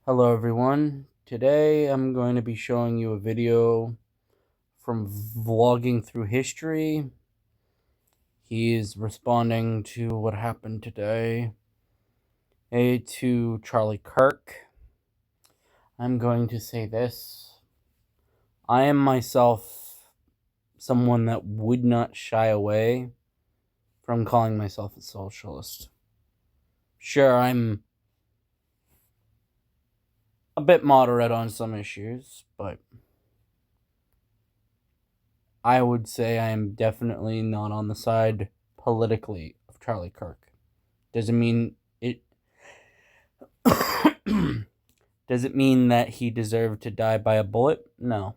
Hello everyone. Today I'm going to be showing you a video from Vlogging Through History. He is responding to what happened today to Charlie Kirk. I'm going to say this. I am myself someone that would not shy away from calling myself a socialist. Sure, I'm a bit moderate on some issues, but I would say I am definitely not on the side politically of Charlie Kirk. Doesn't mean it does it mean that he deserved to die by a bullet? No.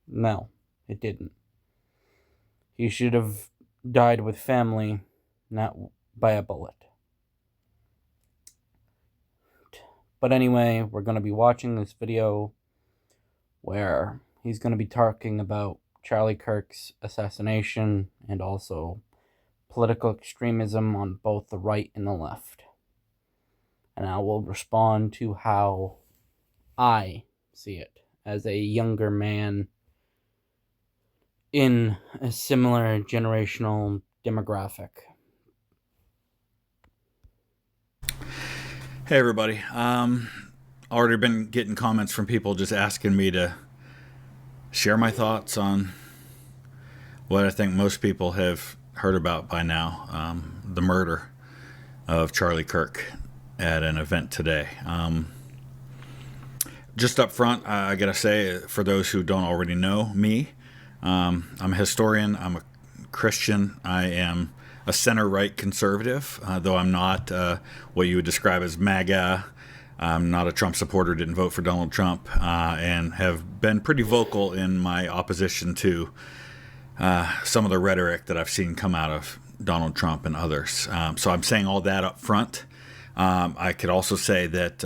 No, it didn't. He should have died with family, not by a bullet. But anyway, we're going to be watching this video where he's going to be talking about Charlie Kirk's assassination and also political extremism on both the right and the left. And I will respond to how I see it as a younger man in a similar generational demographic. Hey everybody. Already been getting comments from people just asking me to share my thoughts on what I think most people have heard about by now, the murder of Charlie Kirk at an event today. Just up front, I gotta say, for those who don't already know me, I'm a historian, I'm a Christian, I am a center-right conservative, though I'm not what you would describe as MAGA. I'm not a Trump supporter, didn't vote for Donald Trump, and have been pretty vocal in my opposition to some of the rhetoric that I've seen come out of Donald Trump and others. So I'm saying all that up front. I could also say that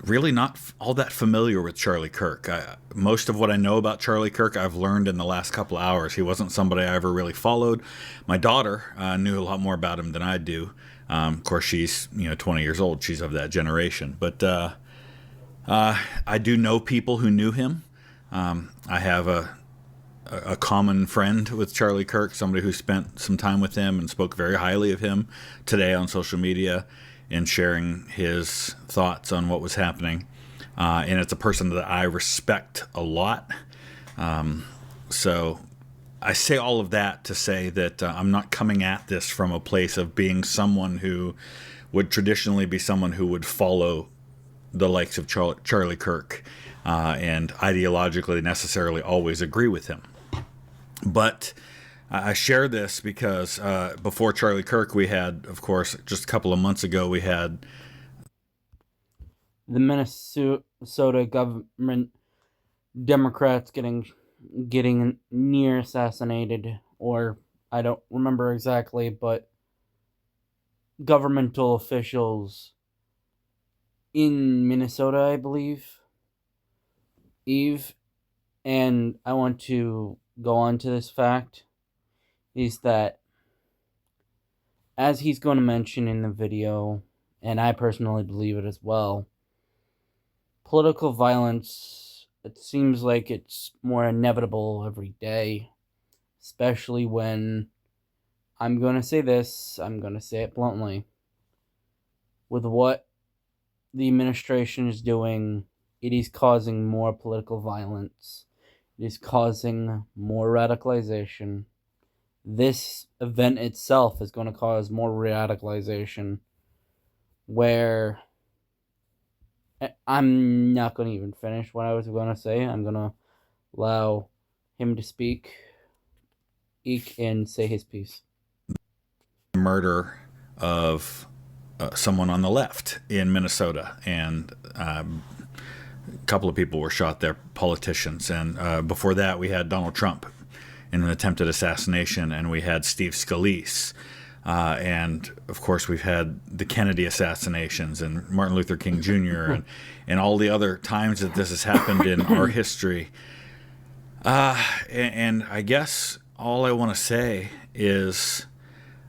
really not all that familiar with Charlie Kirk. Most of what I know about Charlie Kirk I've learned in the last couple of hours. He wasn't somebody I ever really followed. My daughter knew a lot more about him than I do. Of course, she's 20 years old. She's of that generation. But I do know people who knew him. I have a common friend with Charlie Kirk, somebody who spent some time with him and spoke very highly of him today on social media in sharing his thoughts on what was happening. And it's a person that I respect a lot. So I say all of that to say that I'm not coming at this from a place of being someone who would traditionally be someone who would follow the likes of Charlie Kirk and ideologically necessarily always agree with him. But I share this because before Charlie Kirk, we had, of course, just a couple of months ago, we had the Minnesota government Democrats getting near assassinated, or I don't remember exactly, but governmental officials in Minnesota, I believe, and I want to go on to this fact, is that, as he's going to mention in the video, and I personally believe it as well, political violence, it seems like it's more inevitable every day, especially when, I'm going to say this, I'm going to say it bluntly, with what the administration is doing, it is causing more political violence. It is causing more radicalization. This event itself is going to cause more radicalization, where I'm not going to even finish what I was going to say. I'm going to allow him to speak and say his piece. the murder of someone on the left in Minnesota, and a couple of people were shot there, politicians. And before that, we had Donald Trump in an attempted assassination, and we had Steve Scalise. And of course, we've had the Kennedy assassinations and Martin Luther King Jr. and all the other times that this has happened in our history. And I guess all I want to say is,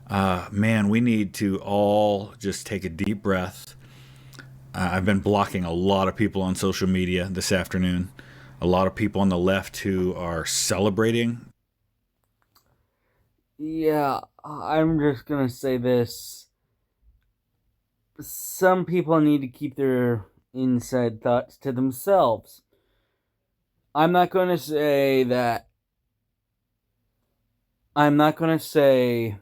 man, we need to all just take a deep breath, I've been blocking a lot of people on social media this afternoon. A lot of people on the left who are celebrating. Yeah, I'm just gonna say this. Some people need to keep their inside thoughts to themselves. I'm not gonna say that. I'm not gonna say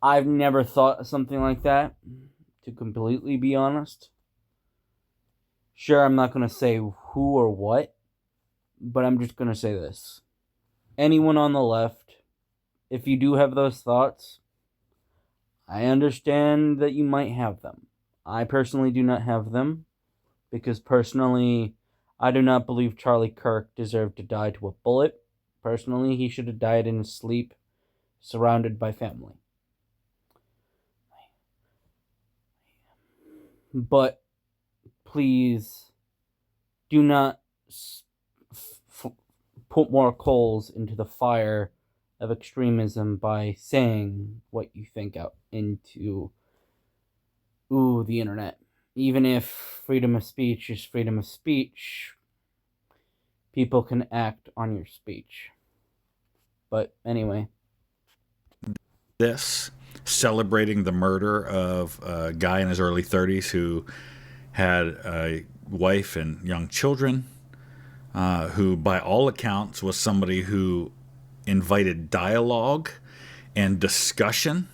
I've never thought of something like that, to completely be honest. Sure, I'm not gonna say who or what, but I'm just gonna say this. Anyone on the left, if you do have those thoughts, I understand that you might have them. I personally do not have them, because personally, I do not believe Charlie Kirk deserved to die to a bullet. Personally, he should have died in his sleep, surrounded by family. But please do not put more coals into the fire of extremism by saying what you think out into the internet. Even if freedom of speech is freedom of speech, people can act on your speech. But anyway. This, celebrating the murder of a guy in his early 30s who had a wife and young children, who by all accounts was somebody who invited dialogue and discussion,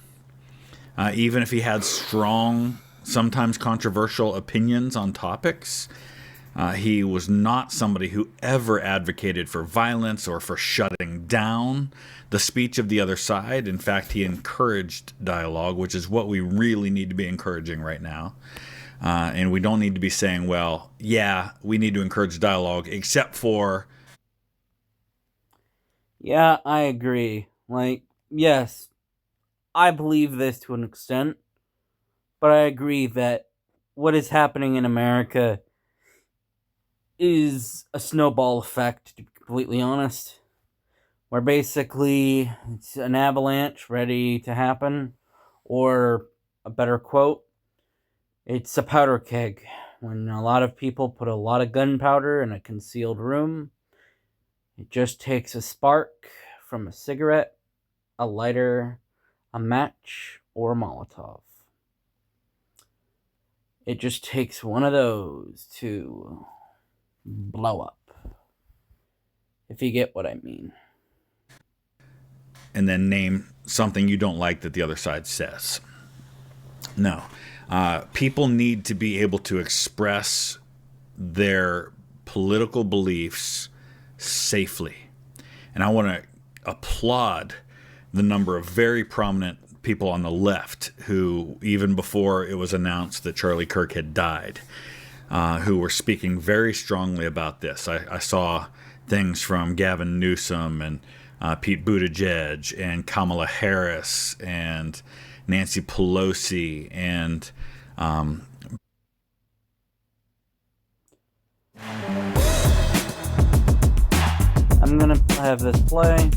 even if he had strong, sometimes controversial opinions on topics. He was not somebody who ever advocated for violence or for shutting down the speech of the other side. In fact, he encouraged dialogue, which is what we really need to be encouraging right now. And we don't need to be saying, well, yeah, we need to encourage dialogue, except for... Yeah, I agree. Like, yes, I believe this to an extent, but I agree that what is happening in America is a snowball effect, to be completely honest, where basically it's an avalanche ready to happen, or a better quote, it's a powder keg. When a lot of people put a lot of gunpowder in a concealed room, it just takes a spark from a cigarette, a lighter, a match, or a Molotov. It just takes one of those to blow up, if you get what I mean. And then name something you don't like that the other side says. No. People need to be able to express their political beliefs safely. And I want to applaud the number of very prominent people on the left who, even before it was announced that Charlie Kirk had died, who were speaking very strongly about this. I saw things from Gavin Newsom and Pete Buttigieg and Kamala Harris and Nancy Pelosi and I'm gonna have this play.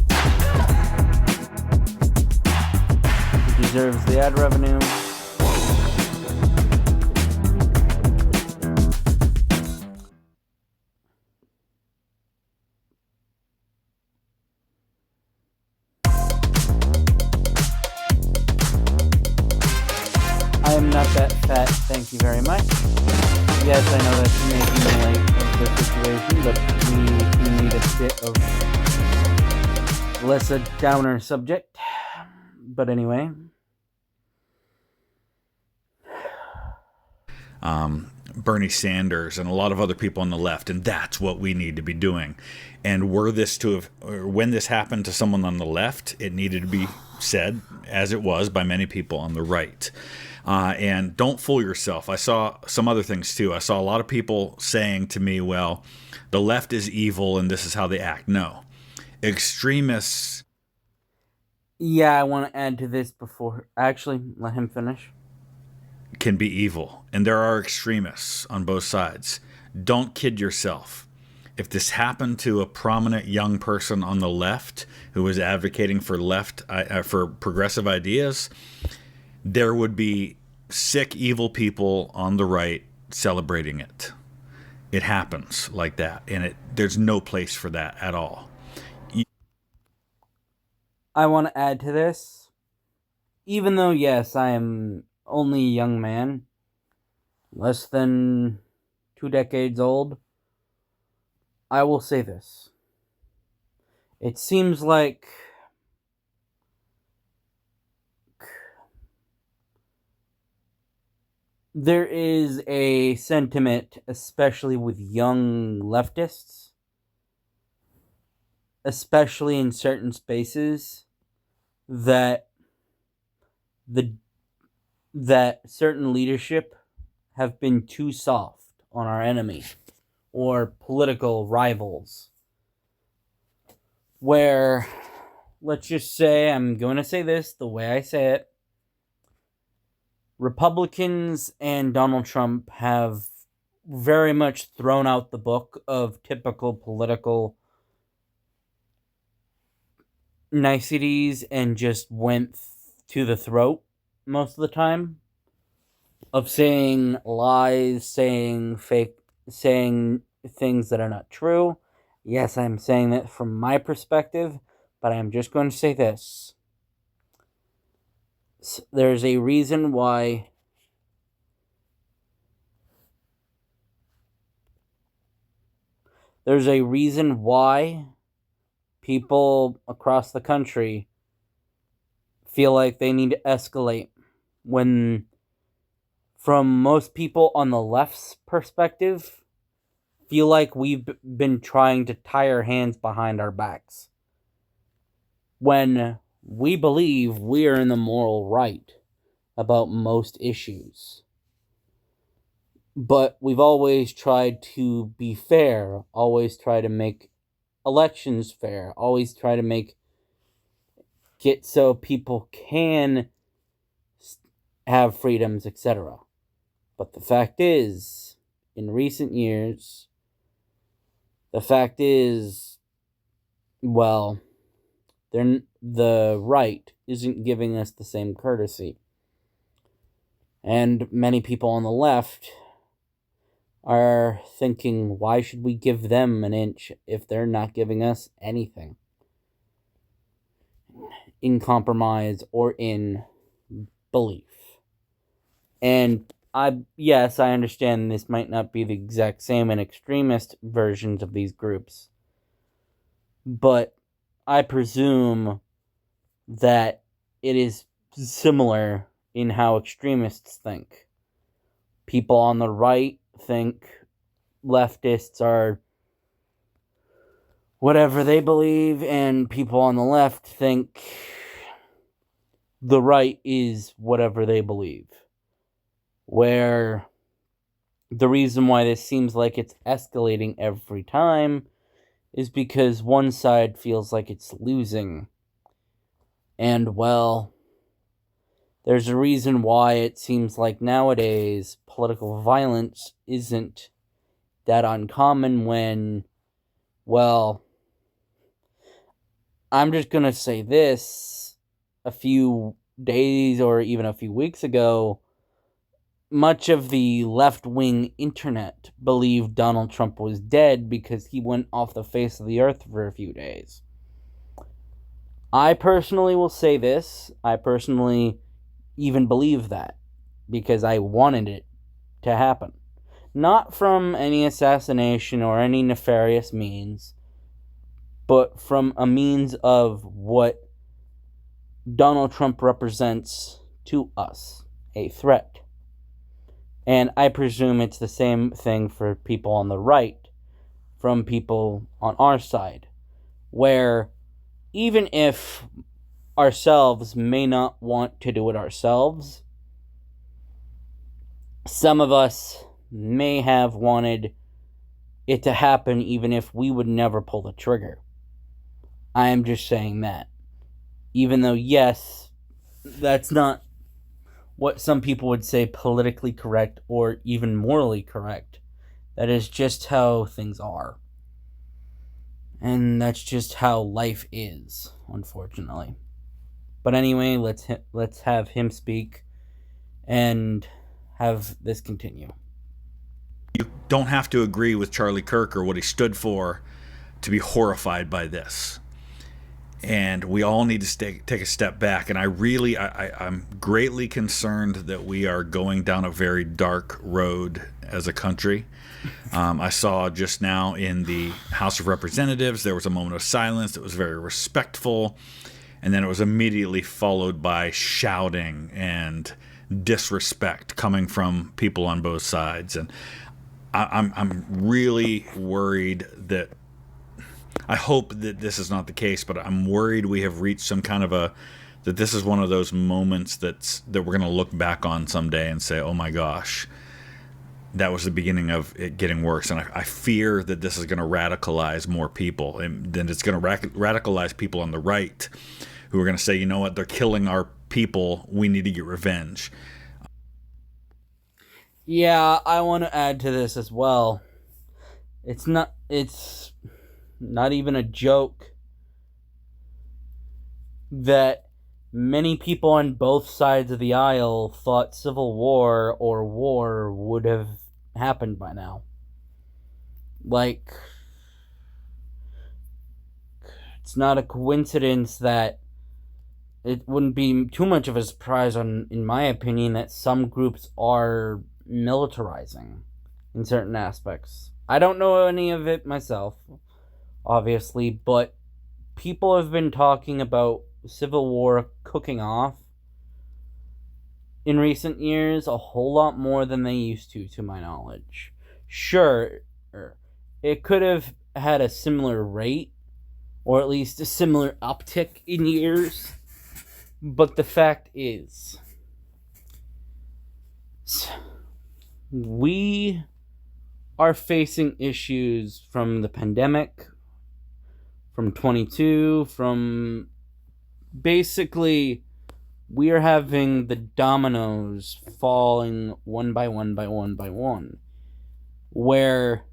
It deserves the ad revenue. I am not that fat, thank you very much. Yes, I know that's making light of the situation, but we need a bit of less a downer subject. But anyway. Bernie Sanders and a lot of other people on the left, and that's what we need to be doing. And when this happened to someone on the left, it needed to be said, as it was by many people on the right. And don't fool yourself. I saw some other things too. I saw a lot of people saying to me, well, the left is evil and this is how they act. No. Extremists... Yeah, I want to add to this before... Actually, let him finish. ...can be evil. And there are extremists on both sides. Don't kid yourself. If this happened to a prominent young person on the left who was advocating for progressive ideas, there would be sick, evil people on the right celebrating it. It happens like that, and there's no place for that at all. I want to add to this. Even though, yes, I am only a young man, less than 2 decades old, I will say this. It seems like there is a sentiment, especially with young leftists, especially in certain spaces, that that certain leadership have been too soft on our enemy or political rivals. Where, let's just say, I'm going to say this the way I say it, Republicans and Donald Trump have very much thrown out the book of typical political niceties and just went to the throat most of the time of saying lies, saying fake, saying things that are not true. Yes, I'm saying that from my perspective, but I'm just going to say this. There's a reason why people across the country feel like they need to escalate when, from most people on the left's perspective, feel like we've been trying to tie our hands behind our backs when we believe we are in the moral right about most issues. But we've always tried to be fair, always try to make elections fair, always try to get so people can have freedoms, etc. But the fact is, in recent years, well, the right isn't giving us the same courtesy. And many people on the left are thinking, why should we give them an inch if they're not giving us anything in compromise or in belief? And yes, I understand this might not be the exact same in extremist versions of these groups, but I presume that it is similar in how extremists think. People on the right think leftists are whatever they believe, and people on the left think the right is whatever they believe. Where the reason why this seems like it's escalating every time is because one side feels like it's losing. And, well, there's a reason why it seems like nowadays political violence isn't that uncommon when, well, I'm just going to say this. A few days or even a few weeks ago, much of the left-wing internet believed Donald Trump was dead because he went off the face of the earth for a few days. I personally will say this. I personally even believe that because I wanted it to happen. Not from any assassination or any nefarious means, but from a means of what Donald Trump represents to us, a threat. And I presume it's the same thing for people on the right, from people on our side, where even if ourselves may not want to do it ourselves, some of us may have wanted it to happen even if we would never pull the trigger. I am just saying that. Even though, yes, that's not what some people would say politically correct or even morally correct. That is just how things are. And that's just how life is, unfortunately. But anyway, let's have him speak. and have this continue. You don't have to agree with Charlie Kirk or what he stood for to be horrified by this. And we all need to take a step back. And I'm greatly concerned that we are going down a very dark road as a country. I saw just now in the House of Representatives, there was a moment of silence that was very respectful. And then it was immediately followed by shouting and disrespect coming from people on both sides. And I'm really worried that, I hope that this is not the case, but I'm worried we have reached some kind of that this is one of those moments that we're going to look back on someday and say, oh my gosh, that was the beginning of it getting worse. And I fear that this is going to radicalize more people, and then it's going to radicalize people on the right who are going to say, you know what, they're killing our people, we need to get revenge. Yeah, I want to add to this as well. It's not even a joke that many people on both sides of the aisle thought civil war or war would have happened by now. Like, it's not a coincidence that it wouldn't be too much of a surprise, in my opinion, that some groups are militarizing in certain aspects. I don't know any of it myself, obviously, but people have been talking about civil war cooking off in recent years a whole lot more than they used to my knowledge. Sure, it could have had a similar rate, or at least a similar uptick in years, but the fact is, we are facing issues from the pandemic, from 22, from basically we are having the dominoes falling one by one by one by one, where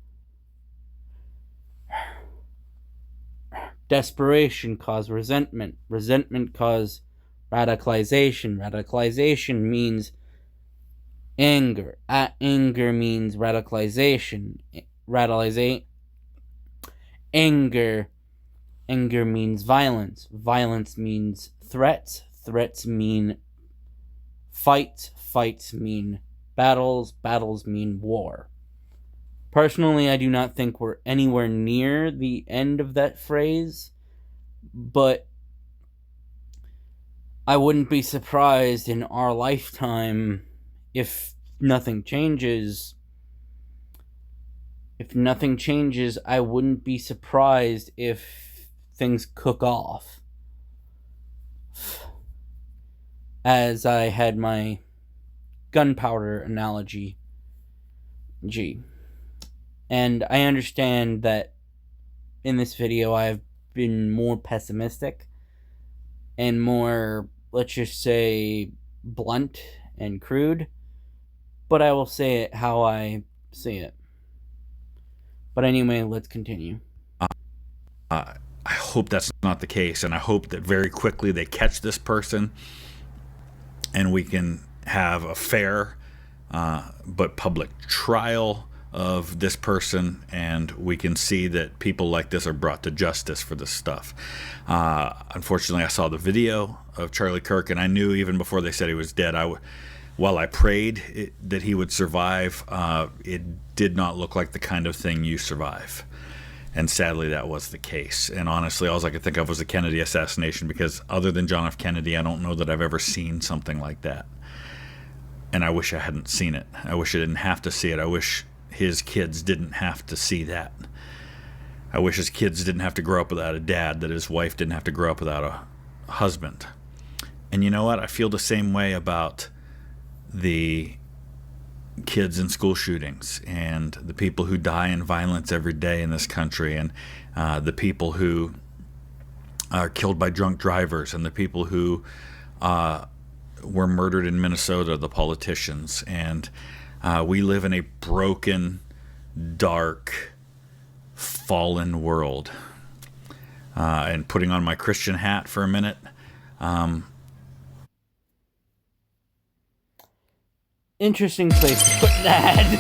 desperation caused resentment, resentment caused radicalization, radicalization means anger, anger means radicalization, anger means violence, violence means threats, threats mean fights, fights mean battles, battles mean war. Personally, I do not think we're anywhere near the end of that phrase, but I wouldn't be surprised in our lifetime if nothing changes. If nothing changes, I wouldn't be surprised if things cook off. As I had my gunpowder analogy. And I understand that in this video I've been more pessimistic and more, let's just say, blunt and crude, but I will say it how I see it. But anyway, let's continue. I hope that's not the case, and I hope that very quickly they catch this person and we can have a fair but public trial of this person, and we can see that people like this are brought to justice for this stuff. Unfortunately, I saw the video of Charlie Kirk, and I knew even before they said he was dead, while I prayed that he would survive, it did not look like the kind of thing you survive. And sadly, that was the case. And honestly, all I could think of was the Kennedy assassination, because other than John F. Kennedy, I don't know that I've ever seen something like that. And I wish I hadn't seen it. I wish I didn't have to see it. I wish his kids didn't have to see that. I wish his kids didn't have to grow up without a dad, that his wife didn't have to grow up without a husband. And you know what? I feel the same way about the kids in school shootings and the people who die in violence every day in this country, and the people who are killed by drunk drivers, and the people who were murdered in Minnesota, the politicians. And we live in a broken, dark, fallen world. And putting on my Christian hat for a minute, Interesting place to put an ad.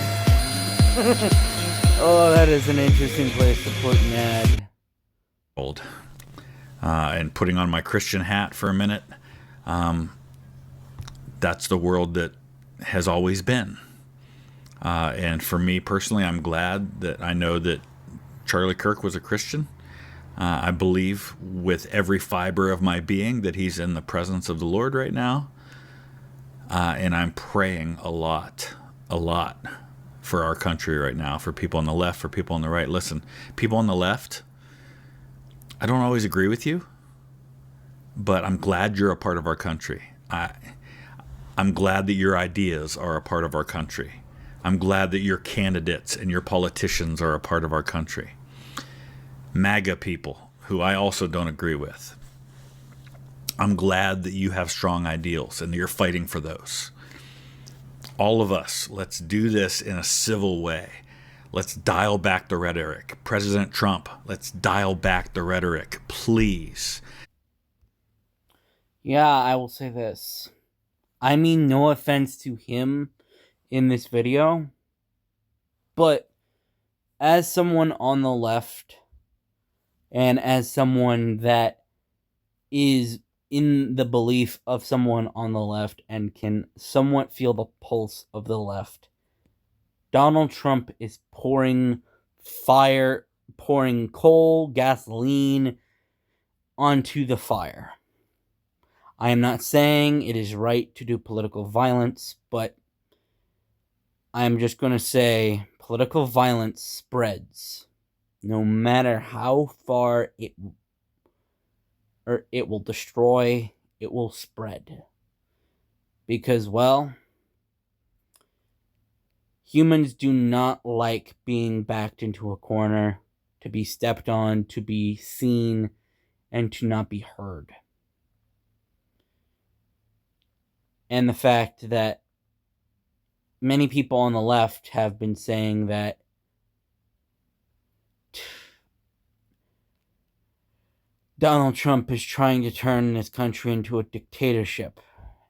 Oh, that is an interesting place to put an ad. Old. And putting on my Christian hat for a minute, that's the world that has always been. And for me personally, I'm glad that I know that Charlie Kirk was a Christian. I believe with every fiber of my being that he's in the presence of the Lord right now. And I'm praying a lot for our country right now, for people on the left, for people on the right. Listen, people on the left, I don't always agree with you, but I'm glad you're a part of our country. I'm glad that your ideas are a part of our country. I'm glad that your candidates and your politicians are a part of our country. MAGA people, who I also don't agree with, I'm glad that you have strong ideals and that you're fighting for those. All of us, let's do this in a civil way. Let's dial back the rhetoric. President Trump, let's dial back the rhetoric, please. Yeah, I will say this. I mean, no offense to him in this video, but as someone on the left and as someone that is in the belief of someone on the left and can somewhat feel the pulse of the left, Donald Trump is pouring coal, gasoline onto the fire. I am not saying it is right to do political violence, but I'm just going to say political violence spreads. No matter how far it will destroy, it will spread. Because, well, humans do not like being backed into a corner, to be stepped on, to be seen, and to not be heard. And the fact that many people on the left have been saying that Donald Trump is trying to turn this country into a dictatorship.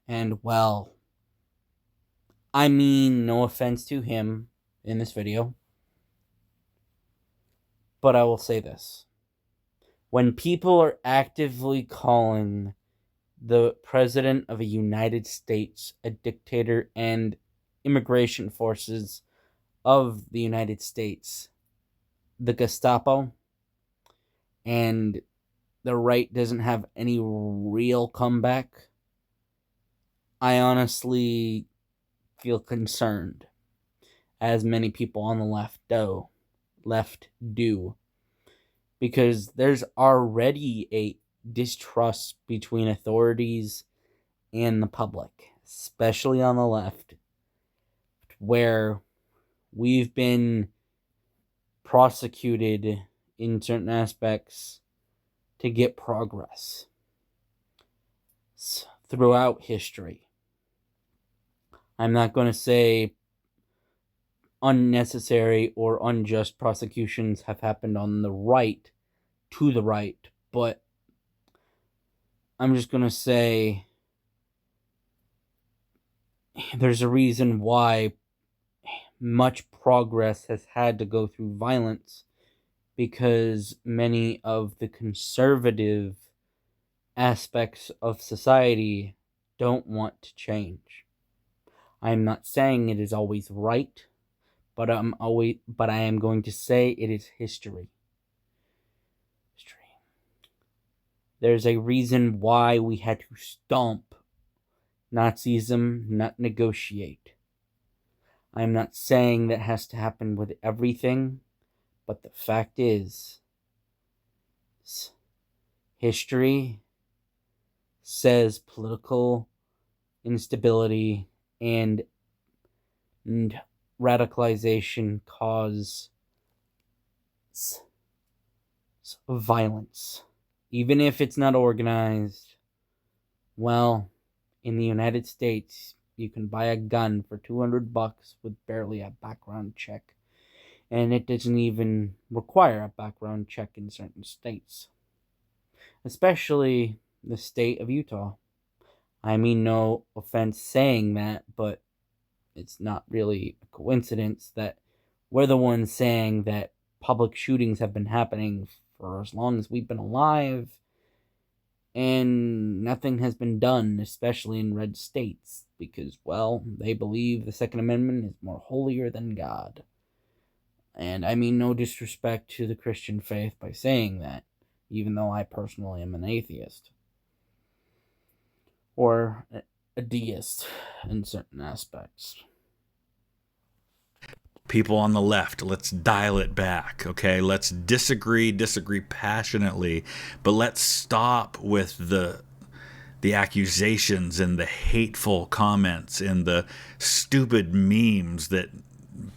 And, well, I mean, no offense to him in this video, but I will say this. When people are actively calling the president of the United States a dictator and immigration forces of the United States the Gestapo, and the right doesn't have any real comeback, I honestly feel concerned, as many people on the left do, because there's already a distrust between authorities and the public, especially on the left, where we've been prosecuted in certain aspects to get progress throughout history. I'm not going to say unnecessary or unjust prosecutions have happened on the right, to the right, but I'm just going to say there's a reason why much progress has had to go through violence, because many of the conservative aspects of society don't want to change. I'm not saying it is always right, but I am going to say it is history. There's a reason why we had to stomp Nazism, not negotiate. I'm not saying that has to happen with everything, but the fact is, history says political instability and radicalization cause violence. Even if it's not organized, well, in the United States, you can buy a gun for $200 with barely a background check. And it doesn't even require a background check in certain states. Especially the state of Utah. I mean, no offense saying that, but it's not really a coincidence that we're the ones saying that public shootings have been happening for as long as we've been alive, and nothing has been done, especially in red states, because, well, they believe the Second Amendment is more holier than God. And I mean no disrespect to the Christian faith by saying that, even though I personally am an atheist. Or a deist in certain aspects. People on the left, let's dial it back, okay? Let's disagree passionately, but let's stop with the accusations and the hateful comments and the stupid memes that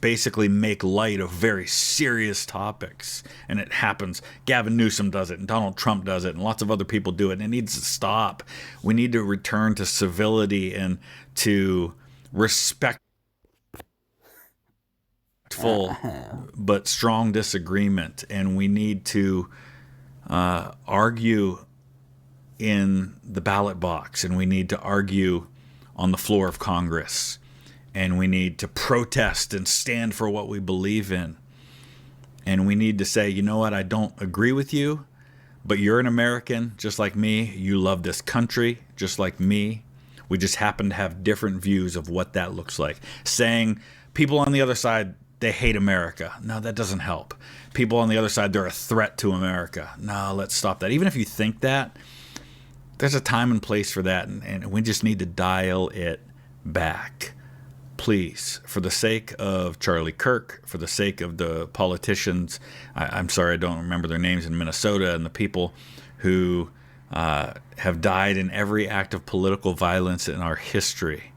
basically make light of very serious topics. And it happens. Gavin Newsom does it, and Donald Trump does it, and lots of other people do it, and it needs to stop. We need to return to civility and to respectful but strong disagreement, and we need to argue in the ballot box, and we need to argue on the floor of Congress, and we need to protest and stand for what we believe in. And we need to say, you know what, I don't agree with you, but you're an American just like me. You love this country just like me. We just happen to have different views of what that looks like. Saying people on the other side, they hate America. No, that doesn't help. People on the other side, they're a threat to America. No, let's stop that. Even if you think that, there's a time and place for that, and we just need to dial it back. Please, for the sake of Charlie Kirk, for the sake of the politicians, I'm sorry I don't remember their names in Minnesota, and the people who have died in every act of political violence in our history,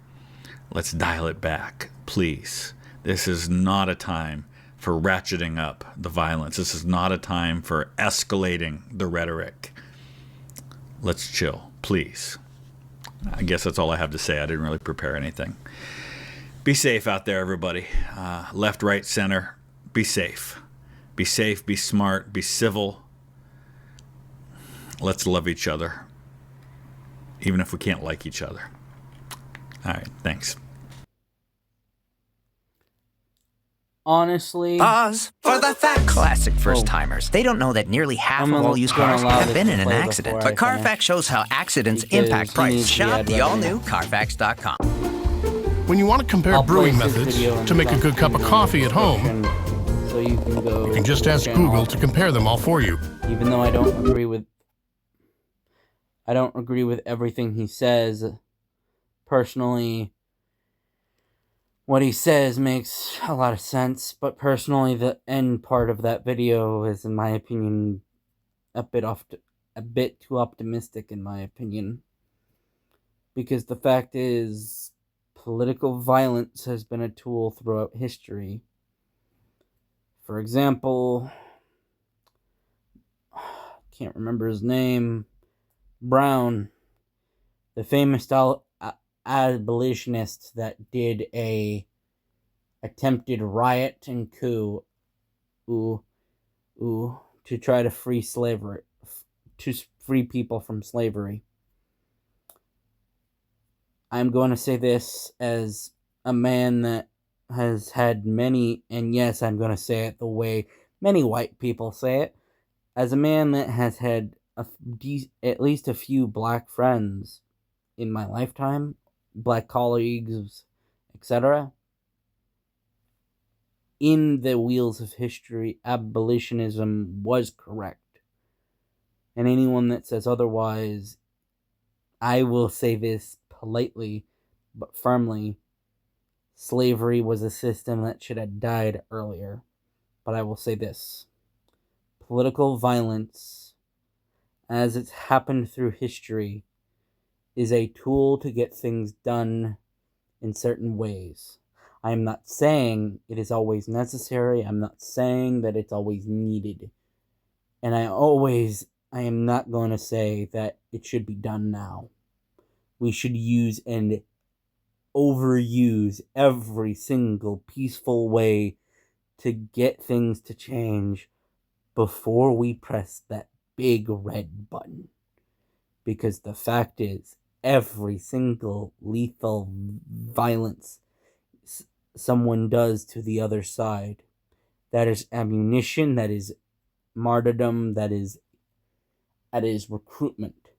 let's dial it back, please. This is not a time for ratcheting up the violence. This is not a time for escalating the rhetoric. Let's chill, please. I guess that's all I have to say. I didn't really prepare anything. Be safe out there, everybody. Left, right, center. Be safe. Be safe, be smart, be civil. Let's love each other, even if we can't like each other. All right, thanks. Honestly, pause for the fact. Classic first-timers. They don't know that nearly half of all used cars have been in an accident. But Carfax shows how accidents impact price. Shop the all-new Carfax.com. When you want to compare brewing methods to make a good cup of coffee at home, so you can just ask Google to compare them all for you. Even though I don't agree with everything he says, personally, what he says makes a lot of sense, but personally, the end part of that video is, in my opinion, a bit too optimistic, in my opinion. Because the fact is, political violence has been a tool throughout history. For example, can't remember his name, Brown, the famous abolitionist that did a attempted riot and coup to try to free people from slavery. I'm going to say this as a man that has had many, and yes, I'm going to say it the way many white people say it, as a man that has had at least a few black friends in my lifetime, black colleagues, etc. In the wheels of history, abolitionism was correct. And anyone that says otherwise, I will say this politely but firmly, slavery was a system that should have died earlier. But I will say this, political violence, as it's happened through history, is a tool to get things done in certain ways. I am not saying it is always necessary. I'm not saying that it's always needed. And I am not going to say that it should be done now. We should use and overuse every single peaceful way to get things to change before we press that big red button. Because the fact is, every single lethal violence someone does to the other side. That is ammunition, that is martyrdom, that is recruitment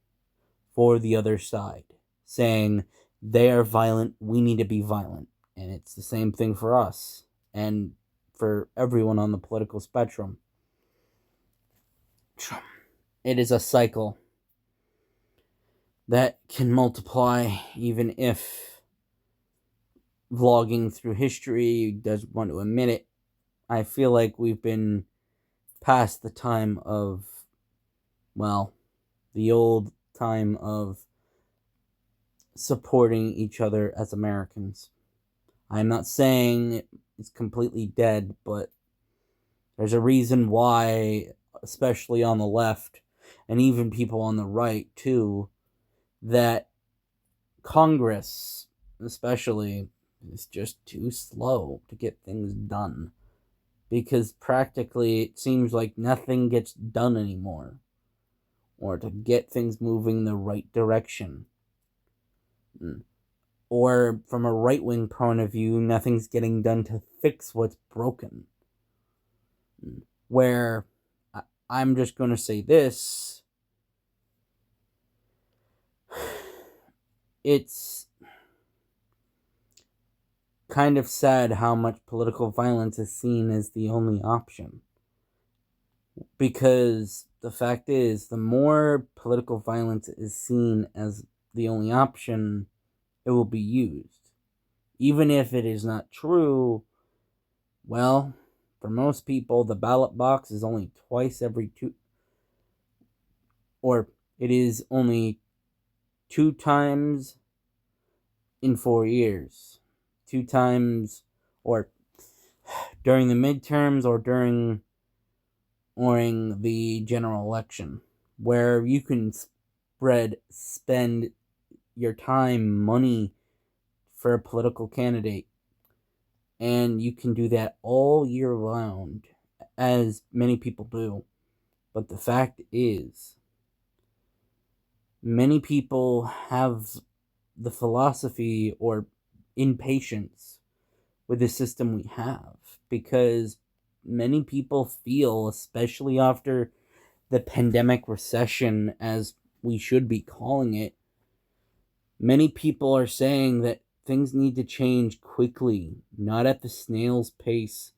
for the other side, saying they are violent, we need to be violent. And it's the same thing for us and for everyone on the political spectrum. It is a cycle that can multiply, even if vlogging through history doesn't want to admit it. I feel like we've been past the time of, well, the old time of supporting each other as Americans. I'm not saying it's completely dead, but there's a reason why, especially on the left, and even people on the right too, that Congress, especially, is just too slow to get things done. Because practically it seems like nothing gets done anymore, or to get things moving in the right direction. Or from a right-wing point of view, nothing's getting done to fix what's broken. Where I'm just going to say this, it's kind of sad how much political violence is seen as the only option. Because the fact is, the more political violence is seen as the only option, it will be used. Even if it is not true, well, for most people, the ballot box is only twice every 2, or it is only 2 times in 4 years. 2 times, or during the midterms, or during the general election, where you can spend your time, money for a political candidate, and you can do that all year round, as many people do. But the fact is, many people have the philosophy or impatience with the system we have, because many people feel, especially after the pandemic recession, as we should be calling it, many people are saying that things need to change quickly, not at the snail's pace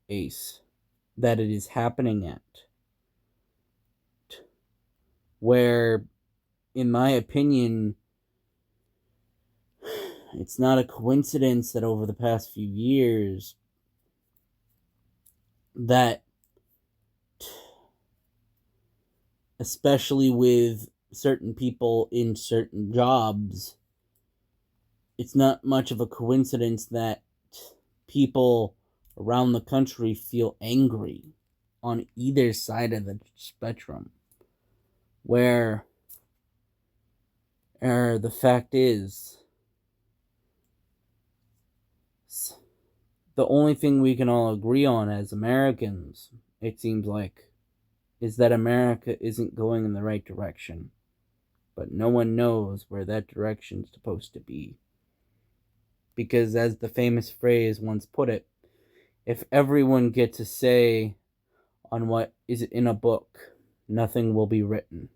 that it is happening at. Where, in my opinion, it's not a coincidence that over the past few years that, especially with certain people in certain jobs, it's not much of a coincidence that people around the country feel angry on either side of the spectrum. Where the fact is, the only thing we can all agree on as Americans, it seems like, is that America isn't going in the right direction. But no one knows where that direction's supposed to be. Because as the famous phrase once put it, if everyone gets a say on what is in a book, nothing will be written.